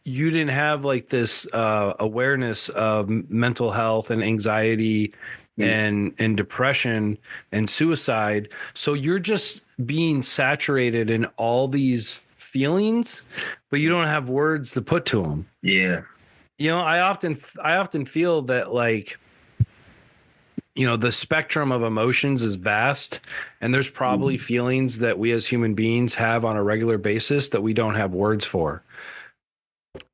you didn't have like this awareness of mental health and anxiety and depression and suicide. So you're just being saturated in all these feelings, but you don't have words to put to them. Yeah. I often feel that, like, the spectrum of emotions is vast, and there's probably feelings that we as human beings have on a regular basis that we don't have words for.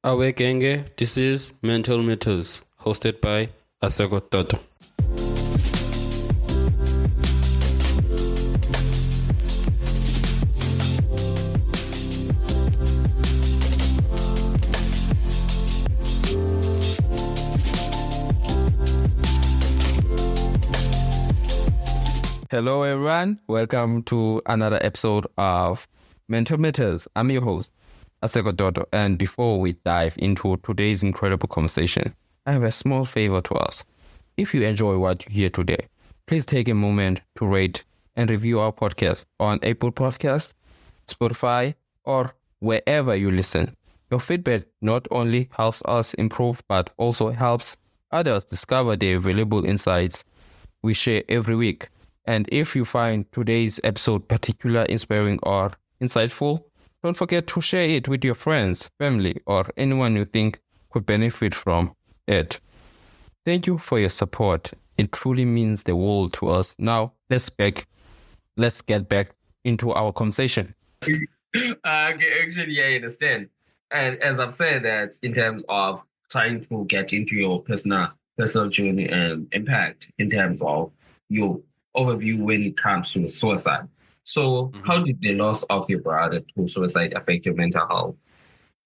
Awe Genge, this is Mental Mythos, hosted by Asego Toto. Hello, everyone. Welcome to another episode of Mental Mythos. I'm your host, Asego Toto. And before we dive into today's incredible conversation, I have a small favor to ask. If you enjoy what you hear today, please take a moment to rate and review our podcast on Apple Podcasts, Spotify, or wherever you listen. Your feedback not only helps us improve, but also helps others discover the valuable insights we share every week. And if you find today's episode particularly inspiring or insightful, don't forget to share it with your friends, family, or anyone you think could benefit from it. Thank you for your support. It truly means the world to us. Now, let's get back into our conversation. Okay, actually, I understand. And as I've said, that in terms of trying to get into your personal journey and impact in terms of your overview when it comes to suicide. So, how did the loss of your brother to suicide affect your mental health?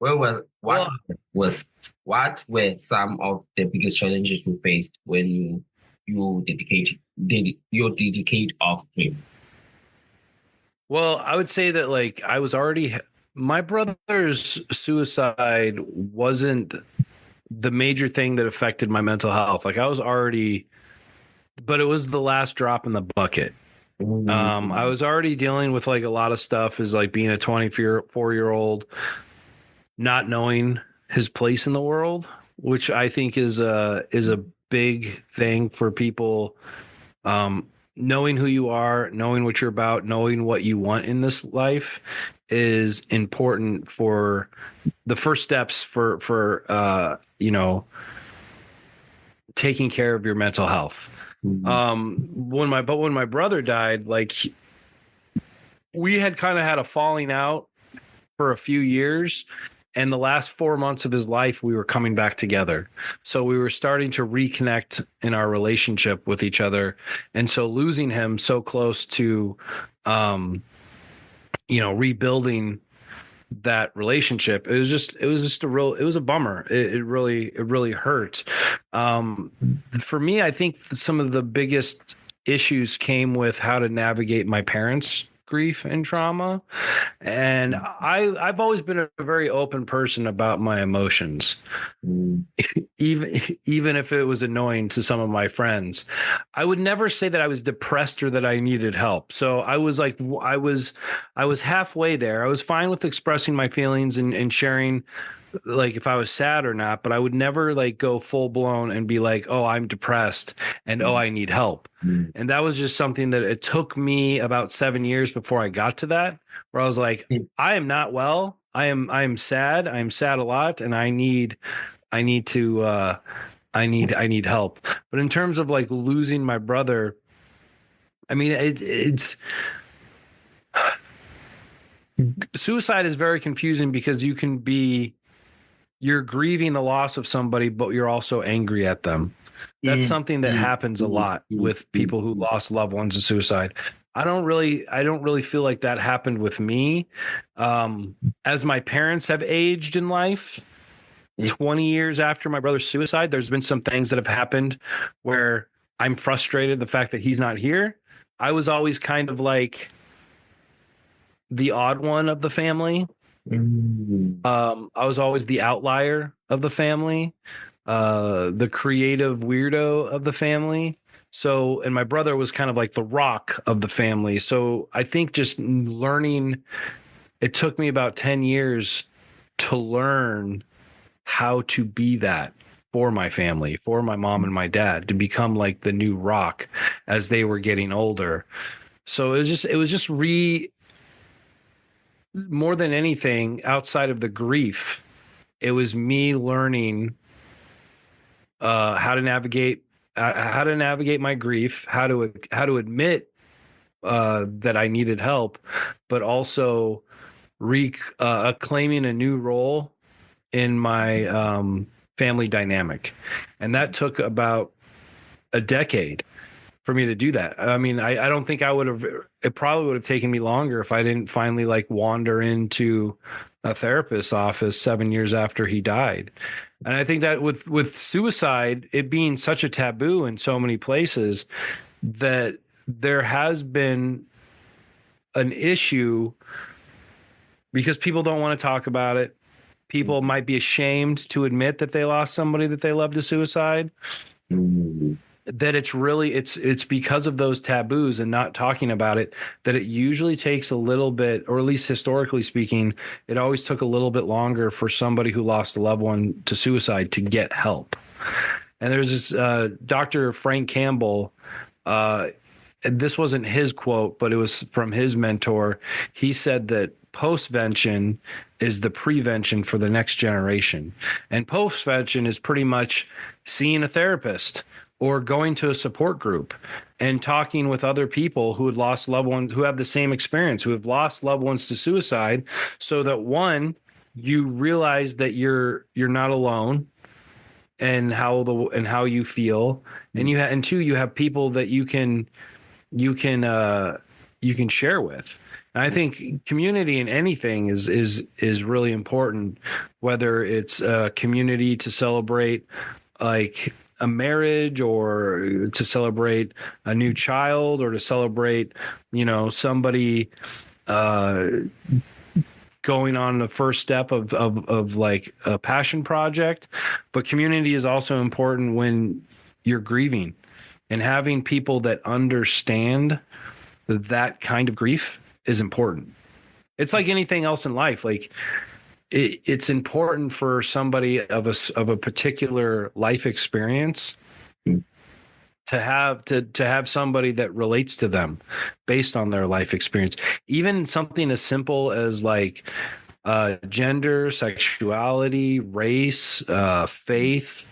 What were some of the biggest challenges you faced when you dedicate of him? Well, I would say that, like, my brother's suicide wasn't the major thing that affected my mental health. Like, but it was the last drop in the bucket. I was already dealing with, like, a lot of stuff, as like being a 24-year-old, not knowing his place in the world, which I think is a big thing for people. Knowing who you are, knowing what you're about, knowing what you want in this life is important for the first steps for taking care of your mental health. When my brother died, like, we had kind of had a falling out for a few years, and the last 4 months of his life, we were coming back together. So we were starting to reconnect in our relationship with each other. And so losing him so close to, rebuilding that relationship, it was a bummer. It really hurt. For me, I think some of the biggest issues came with how to navigate my parents' grief and trauma. And I've always been a very open person about my emotions, even if it was annoying to some of my friends. I would never say that I was depressed or that I needed help. So I was halfway there. I was fine with expressing my feelings and sharing, like, if I was sad or not, but I would never, like, go full blown and be like, oh, I'm depressed and oh, I need help. And that was just something that it took me about 7 years before I got to that, where I was like, I am not well. I am sad. I am sad a lot. And I need help. But in terms of, like, losing my brother, I mean, suicide is very confusing because you're grieving the loss of somebody, but you're also angry at them. That's something that happens a lot with people who lost loved ones to suicide. I don't really feel like that happened with me. As my parents have aged in life, 20 years after my brother's suicide, there's been some things that have happened where I'm frustrated the fact that he's not here. I was always kind of like the odd one of the family. I was always the outlier of the family, the creative weirdo of the family. So, and my brother was kind of like the rock of the family. So I think just learning, it took me about 10 years to learn how to be that for my family, for my mom and my dad, to become like the new rock as they were getting older. So it was just more than anything outside of the grief, it was me learning how to navigate my grief, how to admit that I needed help, but also claiming a new role in my family dynamic. And that took about a decade for me to do that. I mean, I don't think it probably would have taken me longer if I didn't finally like wander into a therapist's office 7 years after he died. And I think that with suicide, it being such a taboo in so many places, that there has been an issue because people don't want to talk about it. People might be ashamed to admit that they lost somebody that they loved to suicide. That it's because of those taboos and not talking about it, that it usually takes a little bit, or at least historically speaking, it always took a little bit longer for somebody who lost a loved one to suicide to get help. And there's this Dr. Frank Campbell, this wasn't his quote, but it was from his mentor. He said that postvention is the prevention for the next generation. And postvention is pretty much seeing a therapist or going to a support group and talking with other people who had lost loved ones, who have the same experience, who have lost loved ones to suicide, so that one, you realize that you're not alone and how you feel, and two, you have people that you can share with. And I think community in anything is really important, whether it's a community to celebrate like a marriage, or to celebrate a new child, or to celebrate, somebody going on the first step of like a passion project. But community is also important when you're grieving, and having people that understand that kind of grief is important. It's like anything else in life. Like it's important for somebody of a particular life experience to have somebody that relates to them based on their life experience. Even something as simple as like gender, sexuality, race, faith.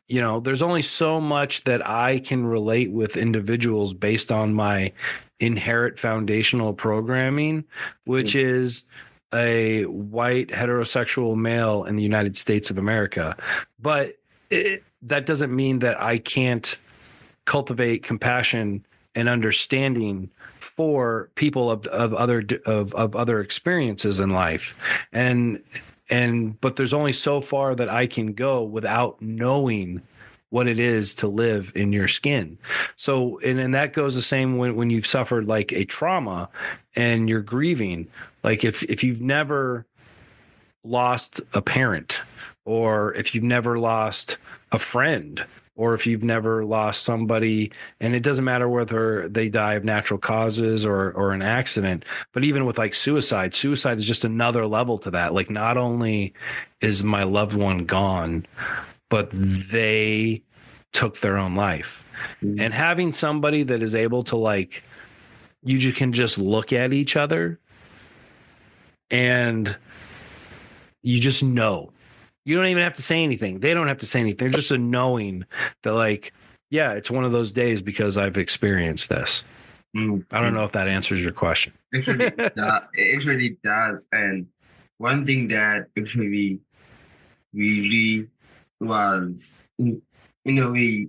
There's only so much that I can relate with individuals based on my inherent foundational programming, which is a white heterosexual male in the United States of America. But that doesn't mean that I can't cultivate compassion and understanding for people of other experiences in life. But there's only so far that I can go without knowing what it is to live in your skin. So, and that goes the same when you've suffered like a trauma and you're grieving. Like if you've never lost a parent, or if you've never lost a friend, or if you've never lost somebody, and it doesn't matter whether they die of natural causes or an accident, but even with like suicide is just another level to that. Like, not only is my loved one gone, but they took their own life. Mm-hmm. And having somebody that is able to like, you can just look at each other and you just know. You don't even have to say anything. They don't have to say anything. They're just a knowing that like, yeah, it's one of those days because I've experienced this. Mm-hmm. I don't know if that answers your question. Actually, it actually does. And one thing that actually really was, in a way,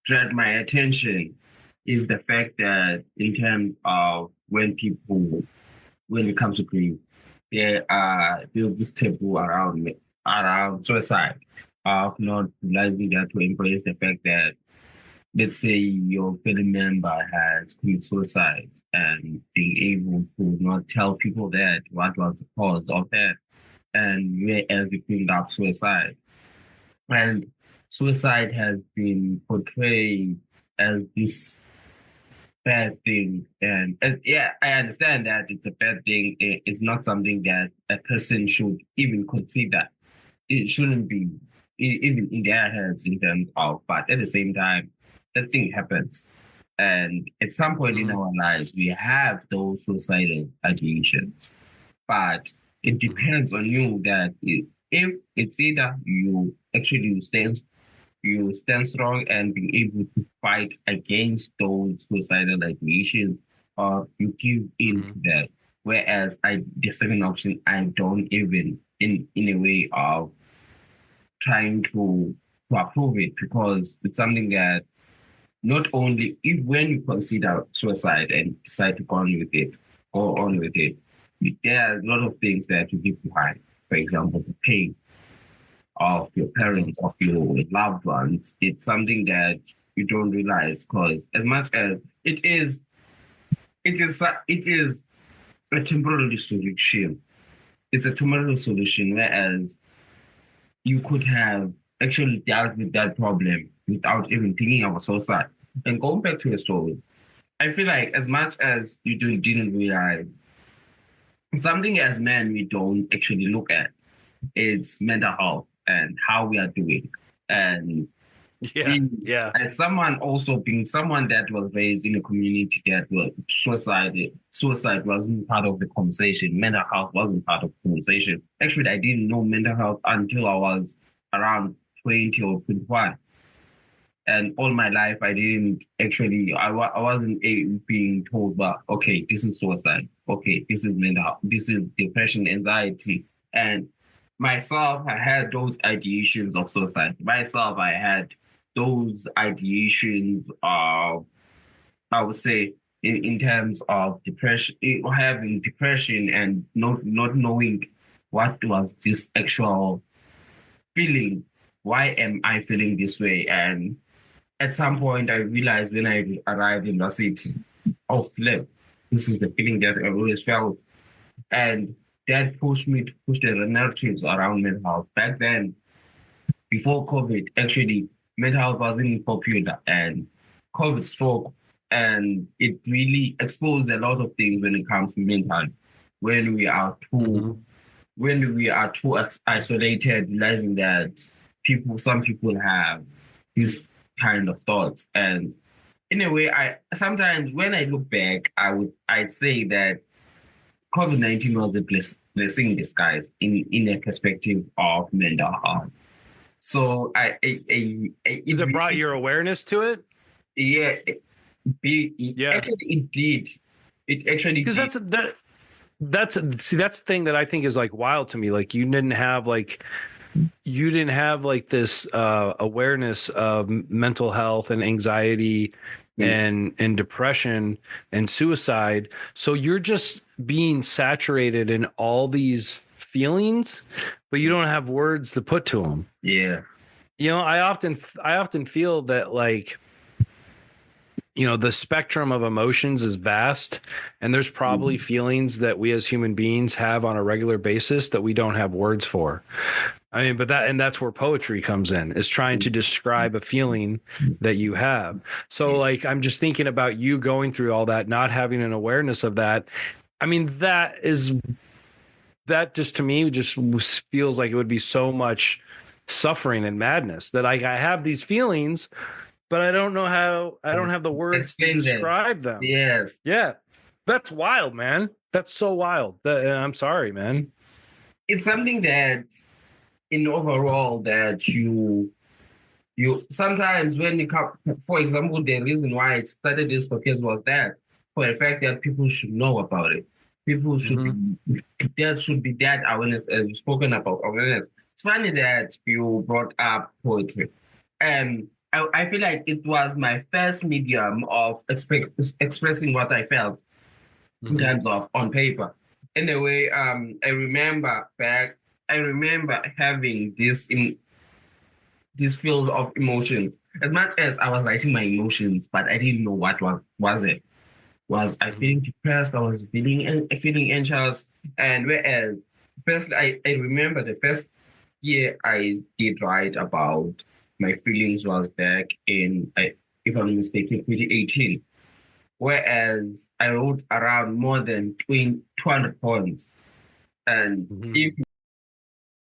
dragged my attention is the fact that in terms of when it comes to grief, there's this taboo around suicide, of not realizing that, to embrace the fact that, let's say your family member has committed suicide, and being able to not tell people that what was the cause of that, and whereas you bring up suicide. And suicide has been portrayed as this bad thing. And yeah, I understand that it's a bad thing. It's not something that a person should even consider. It shouldn't be even in their heads in terms of, but at the same time, that thing happens. And at some point in our lives, we have those suicidal ideations. But it depends on you that if it's either you stand strong and be able to fight against those suicidal ideations, or you give in to that. Whereas the second option, I don't even in a way of trying to approve it, because it's something that not only if when you consider suicide and decide to go on with it, there are a lot of things that you leave behind. For example, the pain of your parents, of your loved ones. It's something that you don't realize, because as much as it is a temporary solution. It's a temporary solution, whereas you could have actually dealt with that problem without even thinking about suicide. And going back to the story, I feel like as much as you didn't realize, something as men we don't actually look at, it's mental health and how we are doing. And as someone also being someone that was raised in a community that was suicide wasn't part of the conversation. Mental health wasn't part of the conversation. Actually, I didn't know mental health until I was around 20 or 21. And all my life, I didn't actually, I wasn't being told, but okay, this is suicide. Okay, this is mental health. This is depression, anxiety. And myself, I had those ideations of suicide. Myself, I had those ideations of, I would say, in terms of depression, having depression and not knowing what was this actual feeling. Why am I feeling this way? And at some point, I realized when I arrived in the city, oh, flip, this is the feeling that I always felt. And that pushed me to push the narratives around mental health. Back then, before COVID, actually, mental health wasn't popular, and COVID struck, and it really exposed a lot of things when it comes to mental health. When we are too isolated, realizing that some people have these kind of thoughts. And in a way, sometimes when I look back, I'd say that COVID-19 was a blessing in disguise in a perspective of mental health. So it brought your awareness to it? Yeah. Actually, it did. It actually because that's the thing that I think is like wild to me. Like you didn't have this awareness of mental health and anxiety and depression and suicide. So you're just being saturated in all these feelings, but you don't have words to put to them. Yeah. I often feel that, like, the spectrum of emotions is vast, and there's probably feelings that we as human beings have on a regular basis that we don't have words for. I mean, that's where poetry comes in, is trying to describe a feeling that you have. So like, I'm just thinking about you going through all that, not having an awareness of that. I mean, that just to me just feels like it would be so much suffering and madness that I have these feelings, but I don't have the words to describe them. Yes. Yeah. That's wild, man. That's so wild. I'm sorry, man. It's something that in overall that you sometimes when you come, for example, the reason why I started this podcast was that for the fact that people should know about it. People should there should be that awareness, as you've spoken about awareness. It's funny that you brought up poetry. And I feel like it was my first medium of expressing what I felt in terms of on paper. Anyway, I remember having this field of emotions. As much as I was writing my emotions, but I didn't know what was it. Was I feeling depressed? I was feeling anxious. And whereas first, I remember the first year I did write about my feelings was back in, if I'm not mistaken, 2018. whereas I wrote around more than 200 poems. And if